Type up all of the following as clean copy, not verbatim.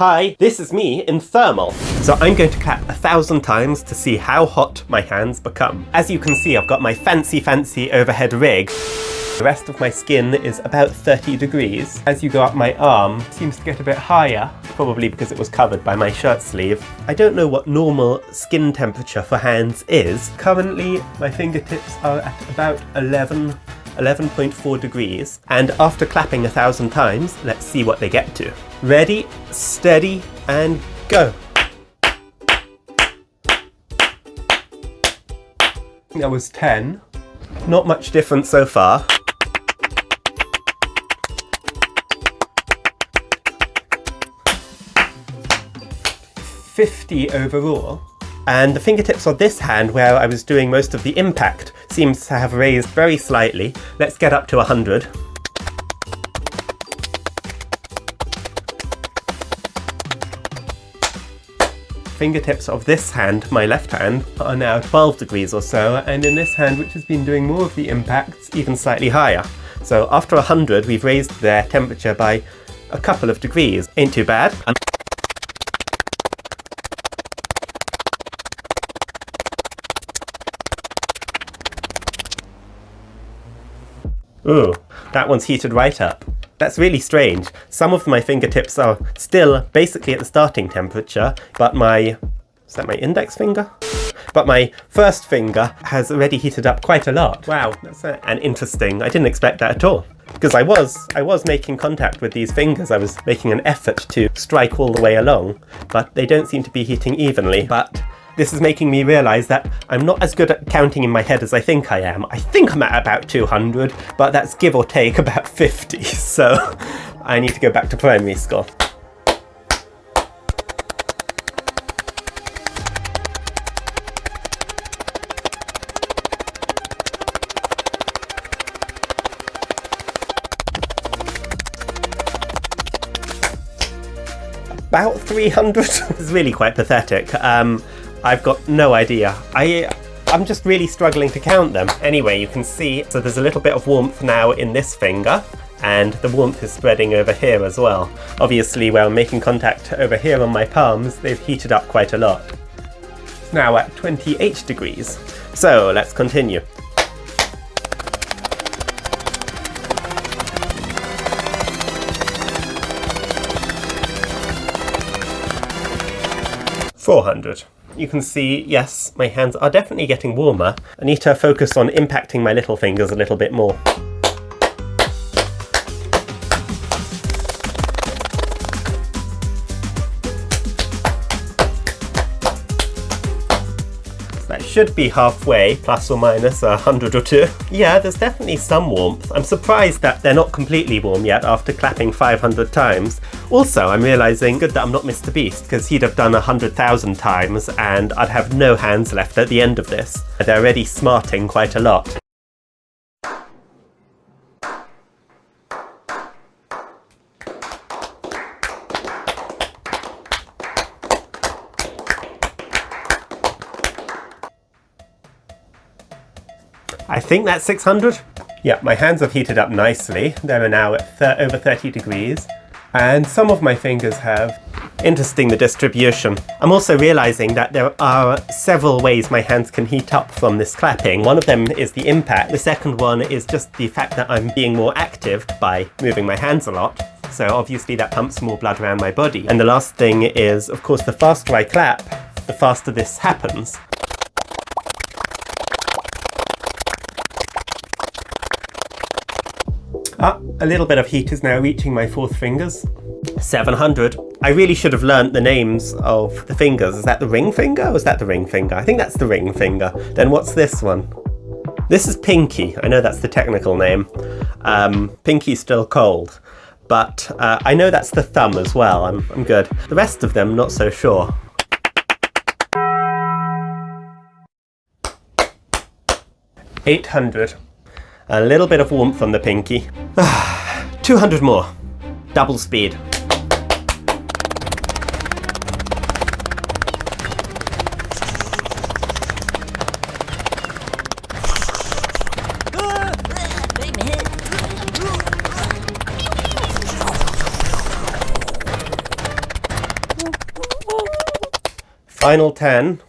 Hi, this is me in thermal. So I'm going to clap 1,000 times to see how hot my hands become. As you can see, I've got my fancy overhead rig. The rest of my skin is about 30 degrees. As you go up my arm, it seems to get a bit higher, probably because it was covered by my shirt sleeve. I don't know what normal skin temperature for hands is. Currently, my fingertips are at about 11.4 degrees. And after clapping 1,000 times, let's see what they get to. Ready, steady, and go. That was 10. Not much difference so far. 50 overall. And the fingertips on this hand, where I was doing most of the impact, seems to have raised very slightly. Let's get up to 100. Fingertips of this hand, my left hand, are now 12 degrees or so, and in this hand, which has been doing more of the impacts, even slightly higher. So after 100, we've raised their temperature by a couple of degrees. Ain't too bad. Ooh, that one's heated right up. That's really strange. Some of my fingertips are still basically at the starting temperature, but is that my index finger? But my first finger has already heated up quite a lot. Wow, that's an interesting, I didn't expect that at all. Because I was making contact with these fingers, I was making an effort to strike all the way along, but they don't seem to be heating evenly. But this is making me realise that I'm not as good at counting in my head as I think I am. I think I'm at about 200, but that's give or take about 50, so I need to go back to primary school. About 300. It's really quite pathetic. I've got no idea. I'm just really struggling to count them. Anyway, you can see, so there's a little bit of warmth now in this finger, and the warmth is spreading over here as well. Obviously, where I'm making contact over here on my palms, they've heated up quite a lot. It's now at 28 degrees. So let's continue. $400. You can see, yes, my hands are definitely getting warmer. I need to focus on impacting my little fingers a little bit more. That should be halfway, plus or minus 100 or 2. Yeah, there's definitely some warmth. I'm surprised that they're not completely warm yet after clapping 500 times. Also, I'm realising good that I'm not Mr. Beast, because he'd have done 100,000 times and I'd have no hands left at the end of this. They're already smarting quite a lot. I think that's 600. Yeah, my hands have heated up nicely. They're now at over 30 degrees. And some of my fingers have. Interesting, the distribution. I'm also realising that there are several ways my hands can heat up from this clapping. One of them is the impact. The second one is just the fact that I'm being more active by moving my hands a lot. So obviously that pumps more blood around my body. And the last thing is, of course, the faster I clap, the faster this happens. A little bit of heat is now reaching my fourth fingers. 700. I really should have learnt the names of the fingers. Is that the ring finger or is that the ring finger? I think that's the ring finger. Then what's this one? This is pinky. I know that's the technical name. Pinky's still cold. But I know that's the thumb as well. I'm good. The rest of them, not so sure. $800. A little bit of warmth on the pinky. 200 more. Double speed. Final 10.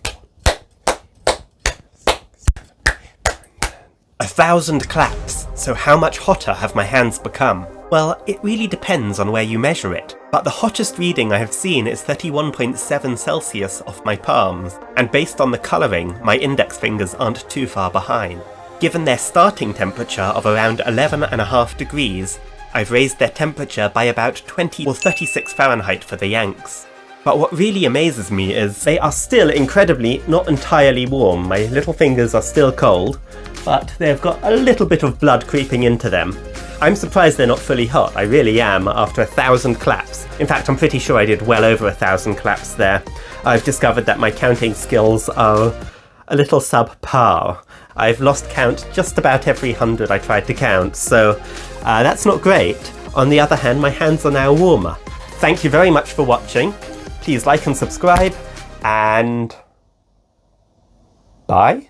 1,000 claps. So how much hotter have my hands become? Well, it really depends on where you measure it, but the hottest reading I have seen is 31.7 Celsius off my palms, and based on the colouring, my index fingers aren't too far behind. Given their starting temperature of around 11.5 degrees, I've raised their temperature by about 20 or 36 Fahrenheit for the Yanks. But what really amazes me is they are still incredibly not entirely warm. My little fingers are still cold, but they've got a little bit of blood creeping into them. I'm surprised they're not fully hot, I really am, after 1,000 claps. In fact, I'm pretty sure I did well over 1,000 claps there. I've discovered that my counting skills are a little subpar. I've lost count just about every 100 I tried to count, so that's not great. On the other hand, my hands are now warmer. Thank you very much for watching. Please like and subscribe, and bye.